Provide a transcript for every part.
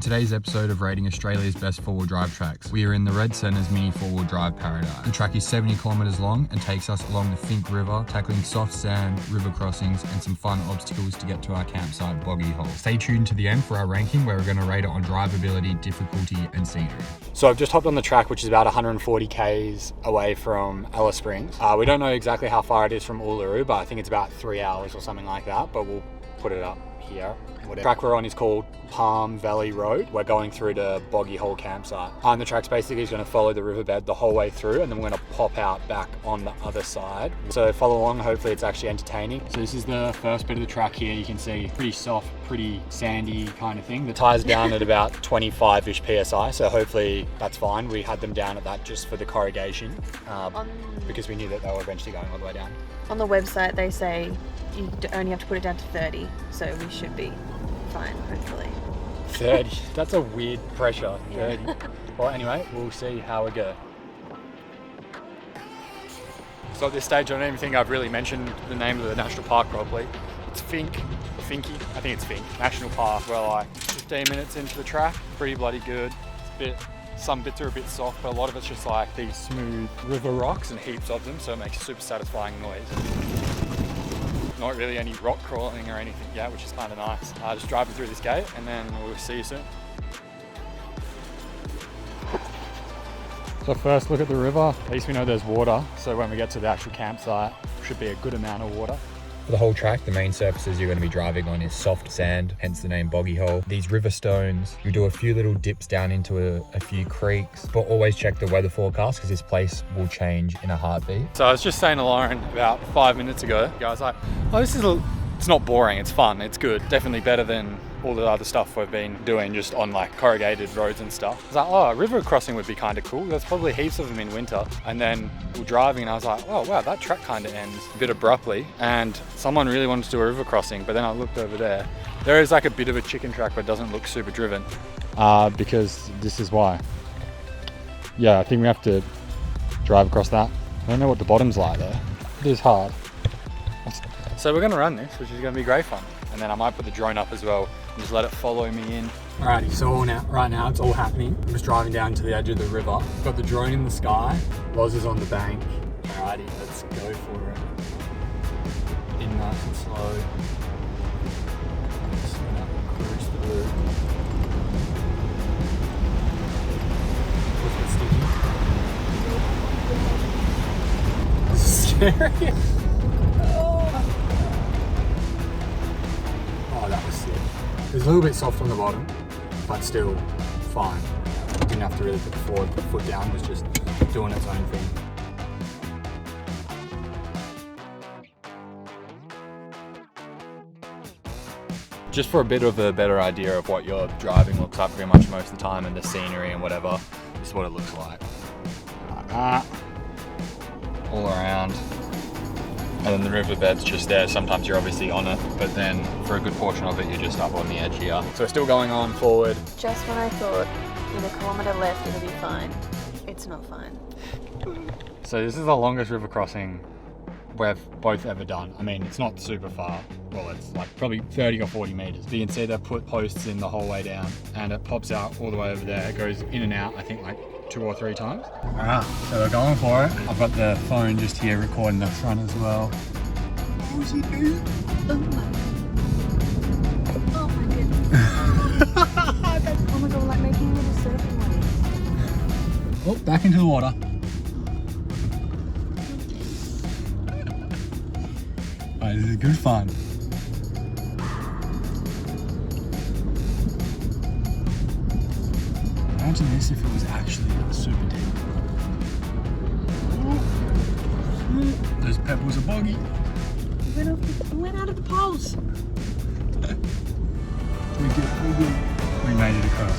In today's episode of rating Australia's best four-wheel drive tracks, we are in the Red Centre's mini four-wheel drive paradise. The track is 70 kilometres long and takes us along the Fink River, tackling soft sand, river crossings, and some fun obstacles to get to our campsite, Boggy Hole. Stay tuned to the end for our ranking, where we're going to rate it on drivability, difficulty, and scenery. So I've just hopped on the track, which is about 140 k's away from Alice Springs. We don't know exactly how far it is from Uluru, but I think it's about 3 hours or something like that, but we'll put it up here. The track we're on is called Palm Valley Road. We're going through the Boggy Hole campsite. And the track's basically going to follow the riverbed the whole way through, and then we're going to pop out back on the other side. So follow along, hopefully it's actually entertaining. So this is the first bit of the track here. You can see pretty soft, pretty sandy kind of thing. The tyres down at about 25-ish PSI, so hopefully that's fine. We had them down at that just for the corrugation, because we knew that they were eventually going all the way down. On the website they say you only have to put it down to 30, so we should be fine, hopefully. 30, that's a weird pressure, 30. Yeah. Well, anyway, we'll see how we go. So at this stage, I don't even think I've really mentioned the name of the national park properly. It's Finky, I think it's Fink National Park. We're like 15 minutes into the track, pretty bloody good. Some bits are a bit soft, but a lot of it's just like these smooth river rocks and heaps of them, so it makes a super satisfying noise. Not really any rock crawling or anything yet, which is kind of nice. Just driving through this gate, and then we'll see you soon. So first look at the river. At least we know there's water, so when we get to the actual campsite, should be a good amount of water. For the whole track, the main surfaces you're going to be driving on is soft sand, hence the name Boggy Hole. These river stones, you do a few little dips down into a few creeks, but always check the weather forecast because this place will change in a heartbeat. So I was just saying to Lauren about 5 minutes ago, I was like, oh, it's not boring, it's fun, it's good. Definitely better than all the other stuff we've been doing just on like corrugated roads and stuff. I was like, oh, a river crossing would be kind of cool. There's probably heaps of them in winter. And then we're driving and I was like, oh wow, that track kind of ends a bit abruptly. And someone really wanted to do a river crossing, but then I looked over there. There is like a bit of a chicken track, but it doesn't look super driven. Because this is why. Yeah, I think we have to drive across that. I don't know what the bottom's like there. It is hard. So we're gonna run this, which is gonna be great fun. And then I might put the drone up as well and just let it follow me in. Alrighty, so right now it's all happening. I'm just driving down to the edge of the river. Got the drone in the sky, Loz is on the bank. Alrighty, let's go for it. In nice and slow. I'm just gonna cruise through. What's that sticky? This is scary. Oh, that was sick. It was a little bit soft on the bottom, but still fine. Didn't have to really put the forward foot down, it was just doing its own thing. Just for a bit of a better idea of what your driving looks like pretty much most of the time and the scenery and whatever, this is what it looks like. All around. And then the riverbed's just there. Sometimes you're obviously on it, but then for a good portion of it, you're just up on the edge here. So we're still going on forward. Just when I thought with a kilometre left it'll be fine, it's not fine. So this is the longest river crossing we've both ever done. I mean, it's not super far. Well, it's like probably 30 or 40 metres. But you can see they've put posts in the whole way down, and it pops out all the way over there. It goes in and out, I think like 2 or 3 times. Alright, so we're going for it. I've got the phone just here recording the front as well. What was he doing? Oh my goodness. Oh my god, like making little surfing waves. Oh, back into the water. Alright, this is good fun. Imagine this if it was actually super deep. Those pebbles are boggy. We went out of the poles. We made it across.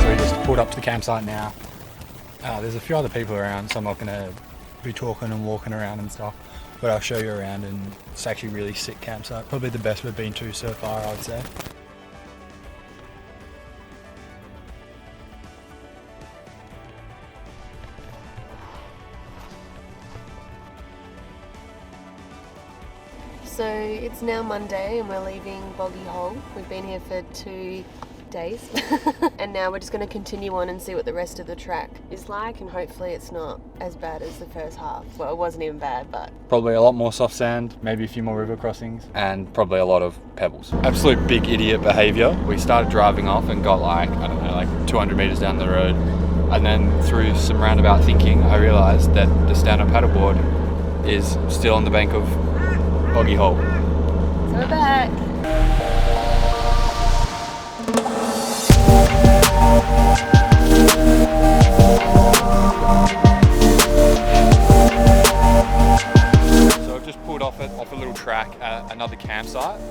So we just pulled up to the campsite now. There's a few other people around, so I'm not going to be talking and walking around and stuff. But I'll show you around, and it's actually a really sick campsite. Probably the best we've been to so far, I would say. So it's now Monday and we're leaving Boggy Hole. We've been here for 2 days and now we're just going to continue on and see what the rest of the track is like, and hopefully it's not as bad as the first half. Well, it wasn't even bad, but Probably a lot more soft sand, maybe a few more river crossings, and probably a lot of pebbles. Absolute big idiot behavior. We started driving off and got like, I don't know, like 200 meters down the road. And then through some roundabout thinking, I realized that the stand-up paddleboard is still on the bank of Boggy Hole. so we're back. So I've just pulled off a little track at another campsite.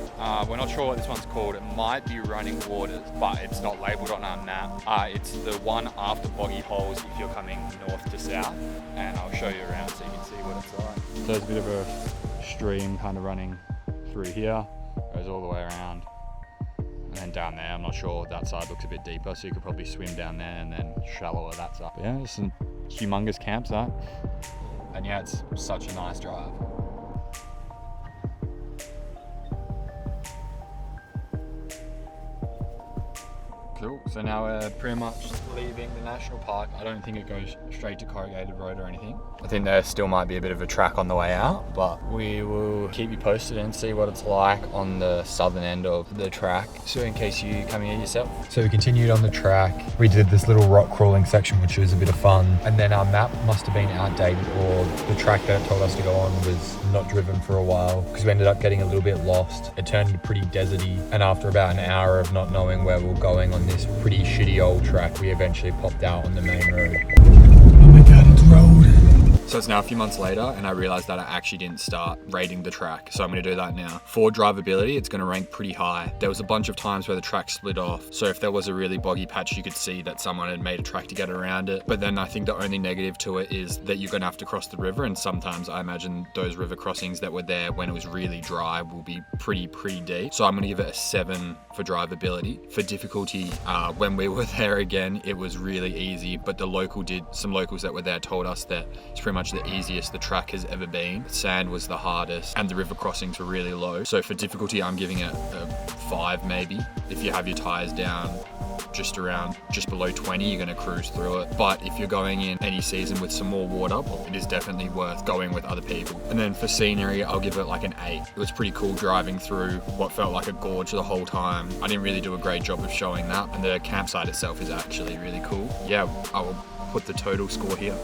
We're not sure what this one's called. It might be Running Waters, but it's not labelled on our map. It's the one after Boggy Holes if you're coming north to south, and I'll show you around so you can see what it's like. So there's a bit of a stream kind of running through here, goes all the way around. And then down there, I'm not sure, that side looks a bit deeper, so you could probably swim down there and then shallower that side. But yeah, it's a humongous campsite. And yeah, it's such a nice drive. Cool, so now we're pretty much leaving the national park. I don't think it goes straight to Corrugated Road or anything. I think there still might be a bit of a track on the way out, but we will keep you posted and see what it's like on the southern end of the track, so in case you come here yourself. So we continued on the track. We did this little rock crawling section, which was a bit of fun. And then our map must have been outdated, or the track that it told us to go on was not driven for a while, because we ended up getting a little bit lost. It turned pretty deserty, and after about an hour of not knowing where we were going on this pretty shitty old track, we eventually popped out on the main road. Oh my god, it's road! So it's now a few months later, and I realized that I actually didn't start rating the track, so I'm going to do that now. For drivability, it's going to rank pretty high. There was a bunch of times where the track split off, so if there was a really boggy patch, you could see that someone had made a track to get around it. But then I think the only negative to it is that you're going to have to cross the river, and sometimes I imagine those river crossings that were there when it was really dry will be pretty deep. So I'm going to give it a 7 for drivability. For difficulty, when we were there again, it was really easy, but some locals that were there told us that it's pretty much the easiest the track has ever been. Sand was the hardest and the river crossings were really low. So for difficulty, I'm giving it a 5 maybe. If you have your tires down just below 20, you're going to cruise through it. But if you're going in any season with some more water, it is definitely worth going with other people. And then for scenery, I'll give it like an 8. It was pretty cool driving through what felt like a gorge the whole time. I didn't really do a great job of showing that, and the campsite itself is actually really cool. Yeah, I will put the total score here.